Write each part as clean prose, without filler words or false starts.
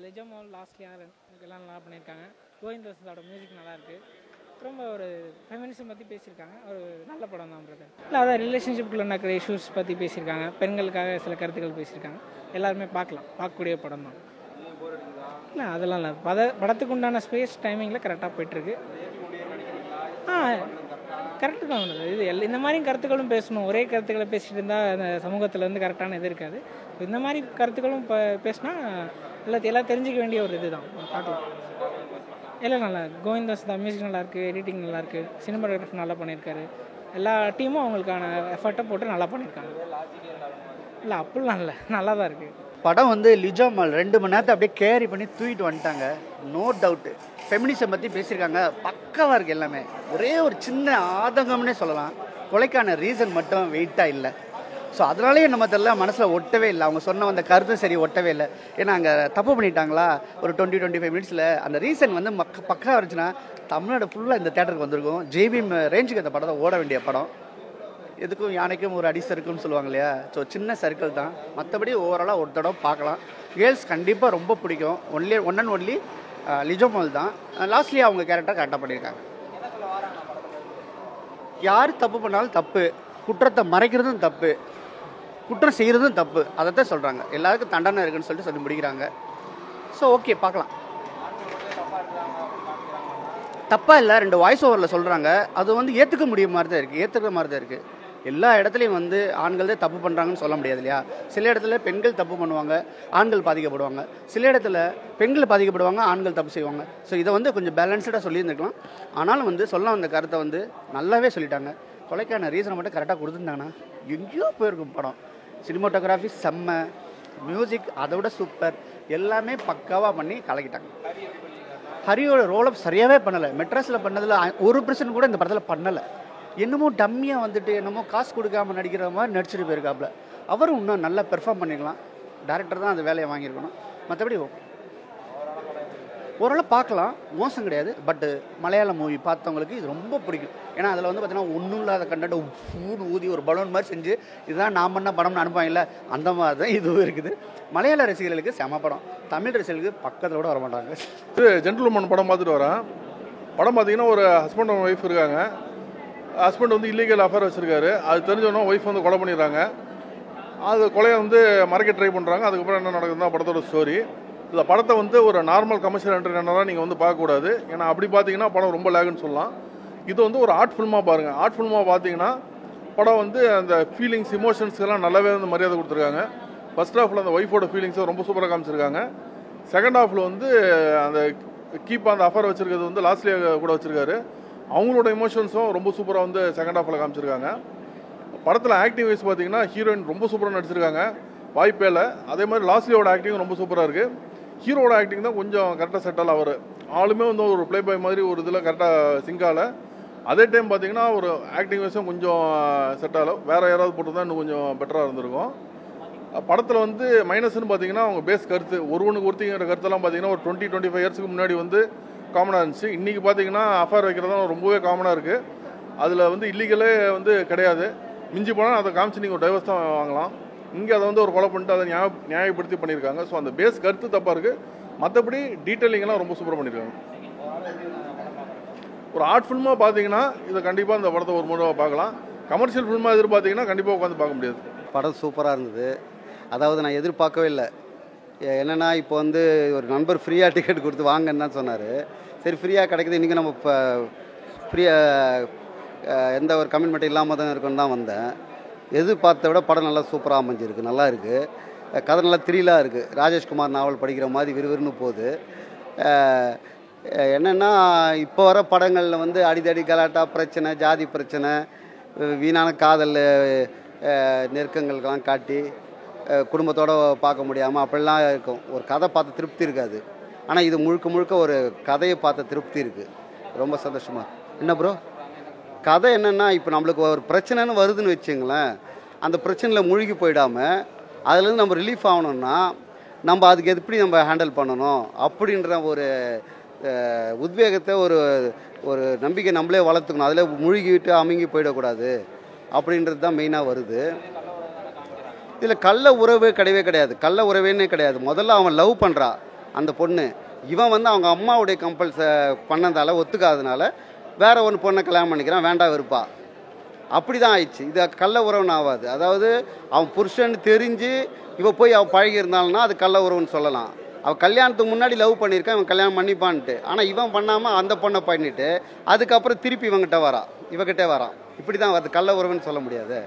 லெஜமால் லாஸ்ட்லியாக எல்லாம் நல்லா பண்ணியிருக்காங்க. கோவிந்தோட மியூசிக் நல்லாயிருக்கு. ரொம்ப ஒரு ஃபெமினிசம் பற்றி பேசியிருக்காங்க. ஒரு நல்ல படம் தான் பிரதர். இல்லை அதான் ரிலேஷன்ஷிப்பில் நடக்கிற இஷ்யூஸ் பற்றி பேசியிருக்காங்க. பெண்களுக்காக சில கருத்துக்கள் பேசியிருக்காங்க. எல்லாருமே பார்க்கக்கூடிய படம் தான். இல்லை அதெல்லாம் இல்லை. படத்துக்கு உண்டான ஸ்பேஸ் டைமிங்கில் கரெக்டாக போயிட்டுருக்கு. கரெக்டு தான் உள்ளது. இது இந்த மாதிரி கருத்துக்களும் பேசணும். ஒரே கருத்துக்களை பேசிகிட்டு இருந்தால் அந்த சமூகத்தில் வந்து கரெக்டான இது இருக்காது. இந்த மாதிரி கருத்துக்களும் பேசினா எல்லாம் தெரிஞ்சிக்க வேண்டிய ஒரு இது தான். பார்க்கலாம். எல்லாம் நல்லா இருக்குது. கோவிந்தாஸ் தான் மியூசிக் நல்லாயிருக்கு, எடிட்டிங் நல்லாயிருக்கு, சினிமாட்டோகிராஃபி நல்லா பண்ணியிருக்காரு. எல்லா டீமும் அவங்களுக்கான எஃபர்ட்டை போட்டு நல்லா பண்ணியிருக்காங்க. இல்லை அப்படிலாம் இல்லை, நல்லா தான் இருக்குது. படம் வந்து லிஜாமல் 2 மணி நேரத்தை அப்படியே கேரி பண்ணி தூக்கிட்டு வந்துட்டாங்க. நோ டவுட்டு ஃபெமினிசம் பற்றி பேசியிருக்காங்க. பக்காவாக இருக்குது எல்லாமே. ஒரே ஒரு சின்ன ஆதங்கம்னே சொல்லலாம். கொலைக்கான ரீசன் மட்டும் வெயிட்டாக இல்லை. ஸோ அதனாலேயே நம்ம தெரியல மனசில் ஒட்டவே இல்லை. அவங்க சொன்ன அந்த கருத்தும் சரி ஒட்டவே இல்லை. ஏன்னா அங்கே தப்பு பண்ணிட்டாங்களா ஒரு 20-25 மினிட்ஸில் அந்த ரீசன் வந்து பக்காவாக இருந்துச்சுன்னா தமிழ்நாடு ஃபுல்லாக இந்த தேட்டருக்கு வந்திருக்கும். ஜேபிஎம் ரேஞ்சுக்கு அந்த படத்தை ஓட வேண்டிய படம். எதுக்கும் யானைக்கும் ஒரு அடி சறுக்குன்னு சொல்லுவாங்க இல்லையா. ஸோ சின்ன சர்க்கிள் தான். மற்றபடி ஓவராலாக ஒரு தடவை பார்க்கலாம். கேர்ள்ஸ் கண்டிப்பாக ரொம்ப பிடிக்கும். ஒன் அண்ட் ஒன்லி லிஜோமால் தான். லாஸ்ட்லி அவங்க கேரக்டர் கரெக்டாக பண்ணியிருக்காங்க. யார் தப்பு பண்ணாலும் தப்பு, குற்றத்தை மறைக்கிறதும் தப்பு, குற்றம் செய்கிறதும் தப்பு. அதைத்தான் சொல்கிறாங்க. எல்லாருக்கும் தண்டனை இருக்குன்னு சொல்லி முடிக்கிறாங்க. ஸோ ஓகே பார்க்கலாம். தப்பாக இல்லை. 2 வாய்ஸ் ஓவரில் சொல்கிறாங்க. அது வந்து ஏற்றுக்க முடிய மாதிரி தான் இருக்குது. ஏற்றுக்கிற மாதிரி தான் இருக்குது. எல்லா இடத்துலையும் வந்து ஆண்கள் தான் தப்பு பண்ணுறாங்கன்னு சொல்ல முடியாது இல்லையா. சில இடத்துல பெண்கள் தப்பு பண்ணுவாங்க, ஆண்கள் பாதிக்கப்படுவாங்க. சில இடத்துல பெண்கள் பாதிக்கப்படுவாங்க, ஆண்கள் தப்பு செய்வாங்க. ஸோ இதை வந்து கொஞ்சம் பேலன்ஸ்டாக சொல்லியிருந்துருக்கலாம். ஆனாலும் வந்து சொல்ல வந்த கருத்தை வந்து நல்லாவே சொல்லிட்டாங்க. கொலைக்கான ரீசனை மட்டும் கரெக்டாக கொடுத்துருந்தாங்கன்னா எங்கேயோ போயிருக்கும் படம். சினிமாட்டோகிராஃபி செம்ம, மியூசிக் அதை விட சூப்பர், எல்லாமே பக்காவாக பண்ணி கலக்கிட்டாங்க. ஹரியோட ரோலப் சரியாகவே பண்ணலை. மெட்ராஸில் பண்ணதில் 1% கூட இந்த படத்தில் பண்ணலை. என்னமோ டம்மியாக வந்துட்டு என்னமோ காசு கொடுக்காமல் நடிக்கிற மாதிரி நடிச்சிட்டு போயிருக்காப்புல. அவரும் இன்னும் நல்லா பெர்ஃபார்ம் பண்ணிக்கலாம். டேரக்டர் தான் அந்த வேலையை வாங்கியிருக்கணும். மற்றபடி ஓரளவு பார்க்கலாம், மோசம் கிடையாது. பட்டு மலையாள மூவி பார்த்தவங்களுக்கு இது ரொம்ப பிடிக்கும். ஏன்னா அதில் வந்து பார்த்தீங்கன்னா ஒன்றும் இல்லாத கண்டென்ட் ஊடு ஊதி ஒரு பலூன் மாதிரி செஞ்சு இதுதான் நான் பண்ண படம்னு அனுப்புவாங்கல்ல, அந்த மாதிரி தான் இதுவும் இருக்குது. மலையாள ரசிகர்களுக்கு செம படம். தமிழ் ரசிகர்களுக்கு பக்கத்தில் கூட வர மாட்டாங்க. இது ஜென்டில்மேன் படம் பார்த்துட்டு வரேன். படம் பார்த்தீங்கன்னா ஒரு ஹஸ்பண்ட் அண்ட் ஒய்ஃப் இருக்காங்க. ஹஸ்பண்ட் வந்து இல்லீகல் அஃபேர் வச்சுருக்காரு. அது தெரிஞ்சோன்னா ஒய்ஃப் வந்து கொலை பண்ணிடுறாங்க. அது கொலையை வந்து மறைக்க ட்ரை பண்ணுறாங்க. அதுக்கப்புறம் என்ன நடக்குதுன்னா படத்தோட ஸ்டோரி. இந்த படத்தை வந்து ஒரு நார்மல் கமர்ஷியல் என்டர்டைனராக நீங்கள் வந்து பார்க்கக்கூடாது. ஏன்னா அப்படி பார்த்தீங்கன்னா படம் ரொம்ப லேகுன்னு சொல்லலாம். இது வந்து ஒரு ஆர்ட் ஃபில்மாக பாருங்கள். ஆர்ட் ஃபில்மாக பார்த்தீங்கன்னா படம் வந்து அந்த ஃபீலிங்ஸ் இமோஷன்ஸ்க்கெல்லாம் நல்லாவே வந்து மரியாதை கொடுத்துருக்காங்க. ஃபர்ஸ்ட் ஹாஃபில் அந்த ஒய்ஃபோட ஃபீலிங்ஸை ரொம்ப சூப்பராக காமிச்சிருக்காங்க. செகண்ட் ஹாஃபில் வந்து அந்த அந்த அஃபர் வச்சுருக்கிறது வந்து லாஸ்ட்லியாக கூட வச்சுருக்காரு. அவங்களோட இமோஷன்ஸும் ரொம்ப சூப்பராக வந்து செகண்ட் ஹாஃபில் காமிச்சிருக்காங்க. படத்தில் ஆக்டிங் வைஸ் பார்த்தீங்கன்னா ஹீரோயின் ரொம்ப சூப்பராக நடிச்சிருக்காங்க, வாய்ப்பே இல்லை. அதே மாதிரி லாஸ்ட்லியோட ஆக்டிங் ரொம்ப சூப்பராக இருக்குது. ஹீரோட ஆக்டிங் தான் கொஞ்சம் கரெக்டாக செட்டால். அவர் ஆளுமே வந்து ஒரு ப்ளே பாய் மாதிரி ஒரு இதில் கரெக்டாக சிங்கால. அதே டைம் பார்த்தீங்கன்னா ஒரு ஆக்டிங் வைஸும் கொஞ்சம் செட்டால. வேறு யாராவது போட்டு தான் இன்னும் கொஞ்சம் பெட்டராக இருந்திருக்கும். படத்தில் வந்து மைனஸ்ன்னு பார்த்தீங்கன்னா அவங்க பேஸ் கருத்து ஒருவனுக்கு ஒருத்திங்கிற கருத்தெல்லாம் பார்த்தீங்கன்னா ஒரு 20-25 இயர்ஸுக்கு முன்னாடி வந்து காமனாக இருந்துச்சு. இன்றைக்கி பார்த்தீங்கன்னா அஃபேர் வைக்கிறதா ரொம்பவே காமனாக இருக்குது. அதில் வந்து இல்லீகலே வந்து கிடையாது. மிஞ்சி போனால் அதை காமிச்சு நீங்கள் ஒரு டைவர்ஸ் தான் வாங்கலாம். இங்கே அதை வந்து ஒரு கொலை பண்ணிட்டு அதை நியாயப்படுத்தி பண்ணியிருக்காங்க. ஸோ அந்த பேஸ் கருத்து தப்பாக இருக்குது. மற்றபடி டீட்டெயிலிங்கெல்லாம் ரொம்ப சூப்பராக பண்ணியிருக்காங்க. ஒரு ஆர்ட் ஃபில்மாக பார்த்தீங்கன்னா இதை கண்டிப்பாக இந்த படத்தை ஒரு முறை பார்க்கலாம். கமர்ஷியல் ஃபில்மாக எதிர்பார்த்தீங்கன்னா கண்டிப்பாக உட்காந்து பார்க்க முடியாது. படம் சூப்பராக இருந்தது. அதாவது நான் எதிர்பார்க்கவே இல்லை. என்னென்னா இப்போ வந்து ஒரு நண்பர் ஃப்ரீயாக டிக்கெட் கொடுத்து வாங்கன்னு தான் சொன்னார். சரி ஃப்ரீயாக கிடைக்குது, இன்றைக்கி நம்ம இப்போ ஃப்ரீயாக எந்த ஒரு கமிட்மெண்ட் இல்லாமல் தான் இருக்குன்னு தான் வந்தேன். எதிர்பார்த்த விட படம் நல்லா சூப்பராக அமைஞ்சிருக்கு. நல்லா இருக்குது. கதை நல்லா த்ரில்லாக இருக்குது. ராஜேஷ்குமார் நாவல் படிக்கிற மாதிரி விறுவிறுன்னு போகுது. என்னென்னா இப்போ வர படங்களில் வந்து அடிதடி கலாட்டா பிரச்சனை, ஜாதி பிரச்சனை, வீணான காதல் நெருக்கங்களுக்கெல்லாம் காட்டி குடும்பத்தோடு பார்க்க முடியாமல் அப்படிலாம் இருக்கும். ஒரு கதை பார்த்த திருப்தி இருக்காது. ஆனால் இது முழுக்க முழுக்க ஒரு கதையை பார்த்த திருப்தி இருக்குது. ரொம்ப சந்தோஷமாக. என்ன ப்ரோ கதை என்னென்னா, இப்போ நம்மளுக்கு ஒரு பிரச்சனைன்னு வருதுன்னு வச்சுங்களேன், அந்த பிரச்சனையில் மூழ்கி போயிடாமல் அதுலேருந்து நம்ம ரிலீஃப் ஆகணும்னா நம்ம அதுக்கு எப்படி நம்ம ஹேண்டில் பண்ணணும் அப்படின்ற ஒரு உத்வேகத்தை ஒரு ஒரு நம்பிக்கை நம்மளே வளர்த்துக்கணும். அதில் மூழ்கிவிட்டு அமுங்கி போயிடக்கூடாது அப்படின்றது தான் மெயினாக வருது. இதில் கள்ள உறவு கிடையவே கிடையாது. கள்ள உறவேன்னே கிடையாது. முதல்ல அவன் லவ் பண்ணுறான். அந்த பொண்ணு. இவன் வந்து அவங்க அம்மாவுடைய பண்ணதால ஒத்துக்காதனால வேற ஒரு பொண்ணை கல்யாணம் பண்ணிக்கிறான், வேண்டாம் வெறுப்பா. அப்படி தான் ஆயிடுச்சு. இது கள்ள உறவுன்னு ஆகாது. அதாவது அவன் புருஷன் தெரிஞ்சு இவ போய் அவள் பழகி இருந்தாள்னா அது கள்ள உறவுன்னு சொல்லலாம். அவள் கல்யாணத்துக்கு முன்னாடி லவ் பண்ணியிருக்கான், இவன் கல்யாணம் பண்ணிப்பான்ட்டு. ஆனால் இவன் பண்ணாமல் அந்த பொண்ணை பண்ணிட்டு அதுக்கப்புறம் திருப்பி இவங்கிட்ட வரான். இப்படி தான் அது கள்ள உறவுன்னு சொல்ல முடியாது.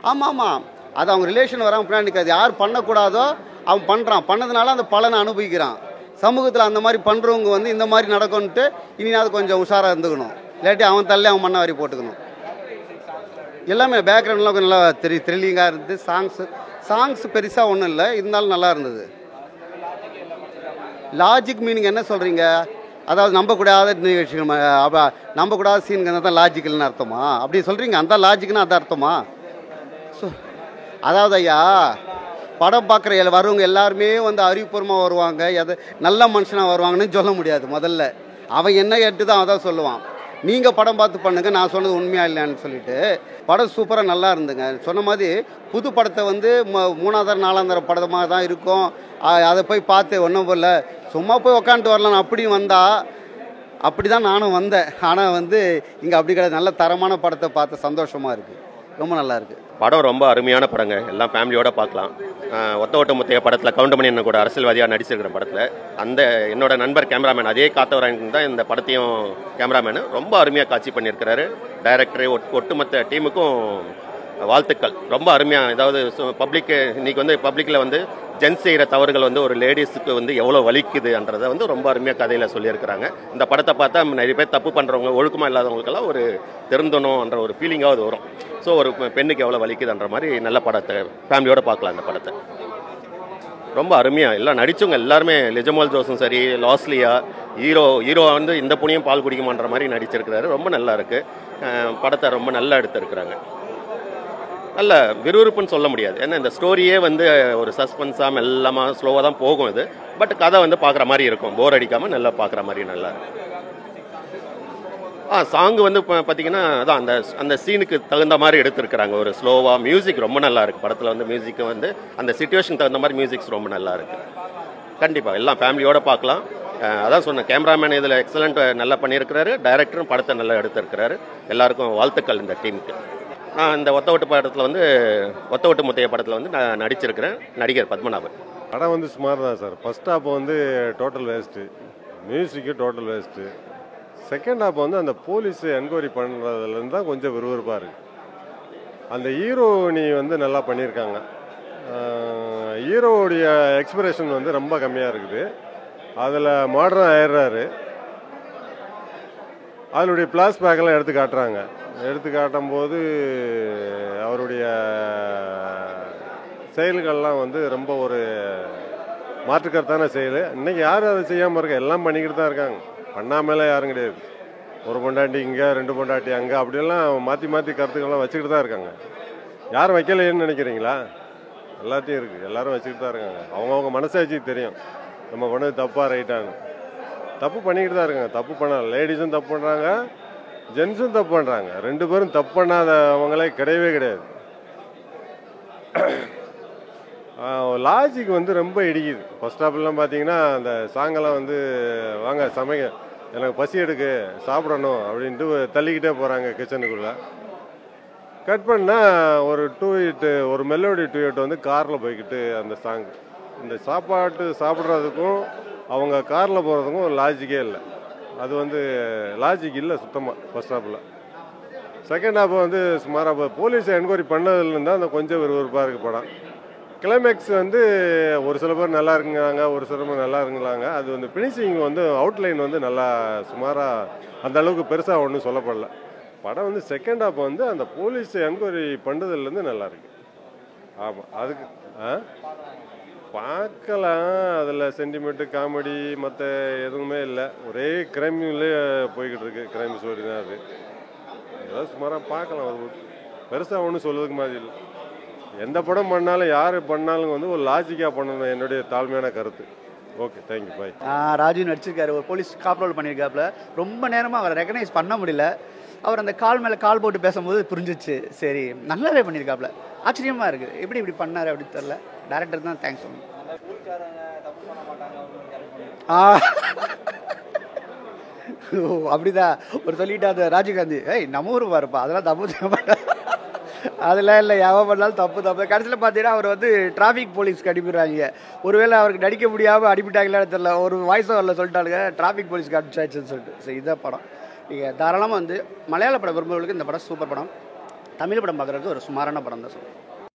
ஆமாம், அது அவங்க ரிலேஷன் வராமல் பின்னாடி நிற்காது. யார் பண்ணக்கூடாதோ அவன் பண்ணுறான், பண்ணதுனால அந்த பலனை அனுபவிக்கிறான். சமூகத்தில் அந்த மாதிரி பண்ணுறவங்க வந்து இந்த மாதிரி நடக்கும்ன்ட்டு இனியாவது கொஞ்சம் உஷாராக இருந்துக்கணும். இல்லாட்டி அவன் தள்ளி அவன் மண்ணை வாரி போட்டுக்கணும். எல்லாமே பேக்ரவுண்ட்லாம் கொஞ்சம் நல்லா த்ரில்லிங்காக இருந்தது. சாங்ஸ் பெருசாக ஒன்றும் இல்லை, இருந்தாலும் நல்லா இருந்தது. லாஜிக் மீனிங் என்ன சொல்கிறீங்க? அதாவது நம்பக்கூடாத நிகழ்ச்சிகள், நம்பக்கூடாத சீனுங்க தான் லாஜிக்கல்னு அர்த்தமா? அப்படி சொல்கிறீங்க? அந்த லாஜிக்னு அது அர்த்தமா? அதாவது ஐயா, படம் பார்க்குற வரவங்க எல்லாருமே வந்து அறிவுபூர்வமாக வருவாங்க, எது நல்ல மனுஷனாக வருவாங்கன்னு சொல்ல முடியாது. முதல்ல அவன் என்ன கேட்டு தான் அதான் சொல்லுவான். நீங்கள் படம் பார்த்து பண்ணுங்க, நான் சொன்னது உண்மையா இல்லைன்னு சொல்லிட்டு. படம் சூப்பராக நல்லா இருந்துங்க. சொன்ன மாதிரி புது படத்தை வந்து 3ஆம் 4ஆம் படமாக தான் இருக்கும். அதை போய் பார்த்து ஒன்றும் போல சும்மா போய் உக்காந்துட்டு வரலாம் அப்படின்னு வந்தால் அப்படி தான் நானும் வந்தேன். ஆனால் வந்து இங்கே அப்படி கிடையாது. நல்ல தரமான படத்தை பார்த்து சந்தோஷமாக இருக்குது, ரொம்ப நல்லா இருக்குது. படம் ரொம்ப அருமையான படங்க, எல்லாம் ஃபேமிலியோட பார்க்கலாம். ஒத்த ஓட்ட முத்தைய படத்தில் கவுண்டமணி என்ன கூட அரசியல்வாதியாக நடிச்சிருக்கிற படத்தில் அந்த என்னோட நண்பர் கேமராமேன் அதே காத்தவராயன் தான் இந்த படத்தையும் கேமராமேனு ரொம்ப அருமையாக காட்சி பண்ணியிருக்கிறாரு. டைரக்டரு ஒட்டுமொத்த டீமுக்கும் வாழ்த்துக்கள். ரொம்ப அருமையாக, அதாவது பப்ளிக்கு இன்னைக்கு வந்து பப்ளிக்கில் வந்து ஜென்ஸ் செய்கிற தவறுகள் வந்து ஒரு லேடிஸுக்கு வந்து எவ்வளோ வலிக்குதுன்றதை வந்து ரொம்ப அருமையாக கதையில் சொல்லியிருக்கிறாங்க. இந்த படத்தை பார்த்தா நிறைய பேர் தப்பு பண்ணுறவங்க, ஒழுக்கமாக இல்லாதவங்களுக்கெல்லாம் ஒரு திருந்தணுன்ற ஒரு ஃபீலிங்காவது வரும். ஸோ ஒரு பெண்ணுக்கு எவ்வளோ வலிக்குதுன்ற மாதிரி நல்ல படத்தை ஃபேமிலியோடு பார்க்கலாம். இந்த படத்தை ரொம்ப அருமையாக எல்லாம் நடித்தவங்க எல்லாருமே, லிஜமால் ஜோஸும் சரி, லாஸ்லியா ஹீரோ வந்து இந்த புனியும் பால் குடிக்குமான்ற மாதிரி நடிச்சிருக்கிறாரு. ரொம்ப நல்லா இருக்குது. படத்தை ரொம்ப நல்லா எடுத்திருக்கிறாங்க. நல்ல விறுவிறுப்புன்னு சொல்ல முடியாது, ஏன்னா இந்த ஸ்டோரியே வந்து ஒரு சஸ்பென்ஸாக மெல்லமாக ஸ்லோவாக தான் போகும் இது. பட் கதை வந்து பார்க்குற மாதிரி இருக்கும், போர் அடிக்காமல் நல்லா பார்க்குற மாதிரி நல்லா இருக்கும். சாங்கு வந்து பார்த்தீங்கன்னா அதான் அந்த சீனுக்கு தகுந்த மாதிரி எடுத்துருக்குறாங்க. ஒரு ஸ்லோவாக மியூசிக் ரொம்ப நல்லா இருக்குது. படத்தில் வந்து மியூசிக் வந்து அந்த சிச்சுவேஷனுக்கு தகுந்த மாதிரி மியூசிக்ஸ் ரொம்ப நல்லா இருக்குது. கண்டிப்பாக எல்லாம் ஃபேமிலியோடு பார்க்கலாம். அதான் சொன்னேன், கேமராமேன் இதில் எக்ஸலண்ட் நல்லா பண்ணியிருக்கிறாரு, டைரக்டரும் படத்தை நல்லா எடுத்திருக்கிறாரு. எல்லாருக்கும் வாழ்த்துக்கள் இந்த டீமுக்கு. நான் இந்த ஒத்த ஓட்டு முத்தைய படத்தில் வந்து நான் நடிச்சிருக்கிறேன், நடிகர் பத்மநாபன். படம் வந்து சுமார் தான் சார். ஃபர்ஸ்ட் ஹாப் வந்து டோட்டல் வேஸ்ட்டு, மியூசிக்கு டோட்டல் வேஸ்ட்டு. செகண்ட் ஹாப் வந்து அந்த போலீஸ் என்கொயரி பண்ணுறதுலேருந்து தான் கொஞ்சம் விறுவிறுப்பாக இருக்குது. அந்த ஹீரோனி வந்து நல்லா பண்ணியிருக்காங்க. ஹீரோவுடைய எக்ஸ்பிரஷன் வந்து ரொம்ப கம்மியாக இருக்குது. அதில் மாடர்ன் ஆயிடுறாரு. அதனுடைய பிளாஸ்பேக்கெல்லாம் எடுத்து காட்டுறாங்க. எடுத்து காட்டும்போது அவருடைய செயல்கள்லாம் வந்து ரொம்ப ஒரு மாற்றுக்கருத்தான செயல். இன்றைக்கி யாரும் அதை செய்யாமல் இருக்க, எல்லாம் பண்ணிக்கிட்டு தான் இருக்காங்க. பண்ணாமலாம் யாரும் கிடையாது. ஒரு பொண்டாட்டி இங்கே, 2 பொண்டாட்டி அங்கே, அப்படியெல்லாம் மாற்றி கருத்துக்கள்லாம் வச்சுக்கிட்டு தான் இருக்காங்க. யாரும் வைக்கலைன்னு நினைக்கிறீங்களா? எல்லாத்தையும் இருக்குது, எல்லோரும் வச்சுக்கிட்டு தான் இருக்காங்க. அவங்கவுங்க மனசாட்சிக்கு தெரியும் நம்ம பண்ணது தப்பாக ரைட்டான்னு. தப்பு பண்ணிக்கிட்டு தான் இருக்காங்க. தப்பு பண்ண லேடிஸும் தப்பு பண்ணுறாங்க, ஜென்ஸும் தப்பு பண்ணுறாங்க. 2 பேரும் தப்பு பண்ணாதவங்களே கிடையவே கிடையாது. லாஜிக் வந்து ரொம்ப இடிக்குது. ஃபர்ஸ்ட் ஹாப்லாம் பார்த்தீங்கன்னா அந்த சாங்கெல்லாம் வந்து வாங்க சமைக்க, எனக்கு பசி எடுக்கு, சாப்பிடணும் அப்படின்ட்டு தள்ளிக்கிட்டே போகிறாங்க கிச்சனுக்குள்ளே. கட் பண்ணால் ஒரு மெலோடி டூயட் வந்து காரில் போய்கிட்டு அந்த சாங், இந்த சாப்பிட்றதுக்கும் அவங்க காரில் போகிறதுக்கும் ஒரு லாஜிக்கே இல்லை. அது வந்து லாஜிக் இல்லை சுத்தமாக ஃபர்ஸ்ட் ஹாப்பில். செகண்ட் ஹாப் வந்து சுமாராக போலீஸ் என்கொயரி பண்ணதுலேருந்து அந்த கொஞ்சம் விறுவிறுப்பாக இருக்குது படம். கிளைமேக்ஸ் வந்து ஒரு சில பேர் நல்லா இருக்குங்கிறாங்க, ஒரு சில பேர் நல்லா இருக்குங்களாங்க. அது வந்து ஃபினிஷிங் வந்து அவுட்லைன் வந்து நல்லா சுமாராக அந்த அளவுக்கு பெருசாக ஒன்றும் சொல்லப்படல. படம் வந்து செகண்ட் ஹாப் வந்து அந்த போலீஸ் என்கொயரி பண்ணுறதுலேருந்து நல்லா இருக்கு. ஆமாம், அதுக்கு பார்க்கலாம். அதில் சென்டிமெண்ட்டு, காமெடி மற்ற எதுவுமே இல்லை. ஒரே கிரைம்லேயே போய்கிட்டு இருக்கு. கிரைம் ஸ்டோரி தான் அது. ஏதாவது சுமாராக பார்க்கலாம். அது பெருசாக ஒன்றும் சொல்லுறதுக்கு மாதிரி இல்லை. எந்த படம் பண்ணாலும் யார் பண்ணாலும் வந்து ஒரு லாஜிக்காக பண்ணணும், என்னுடைய தாழ்மையான கருத்து. ஓகே, தேங்க்யூ, பாய். ராஜு நடிச்சிருக்காரு, ஒரு போலீஸ் காப் ரோல் பண்ணியிருக்காப்புல. ரொம்ப நேரமாக அவரை ரெகனைஸ் பண்ண முடியல. அவர் அந்த கால் மேலே கால் போட்டு பேசும்போது புரிஞ்சிச்சு. சரி நல்லாவே பண்ணியிருக்காப்புல. ஆச்சரியமாக இருக்குது, எப்படி இப்படி பண்ணார் அப்படின்னு தெரில. டேரக்டர் தான் தேங்க்ஸ் சொல்லணும். அப்படிதான் ஒரு சொல்லிட்டு அந்த ராஜீவ்காந்தி நம்ம ஊர் பாருப்பா அதெல்லாம் தப்பு அதெல்லாம் இல்லை எவன் பண்ணாலும் தப்பு. கடைசியில் பார்த்தீங்கன்னா அவர் வந்து டிராஃபிக் போலீஸ்க்கு அனுப்பிடுறாங்க. ஒருவேளை அவருக்கு நடிக்க முடியாமல் அனுப்பிட்டாங்களான்னு தெரியல. ஒரு வாய்ஸ் ஓவரில் சொல்லிட்டாங்க டிராஃபிக் போலீஸ்க்கு அனுப்பிச்சாச்சுன்னு சொல்லிட்டு. ஸோ இதான் படம். நீங்கள் தாராளமாக வந்து மலையாள படம் விரும்புகிறவங்களுக்கு இந்த படம் சூப்பர் படம். தமிழ் படம் பார்க்குறது ஒரு சுமாரான படம் தான் சொல்லுவேன்.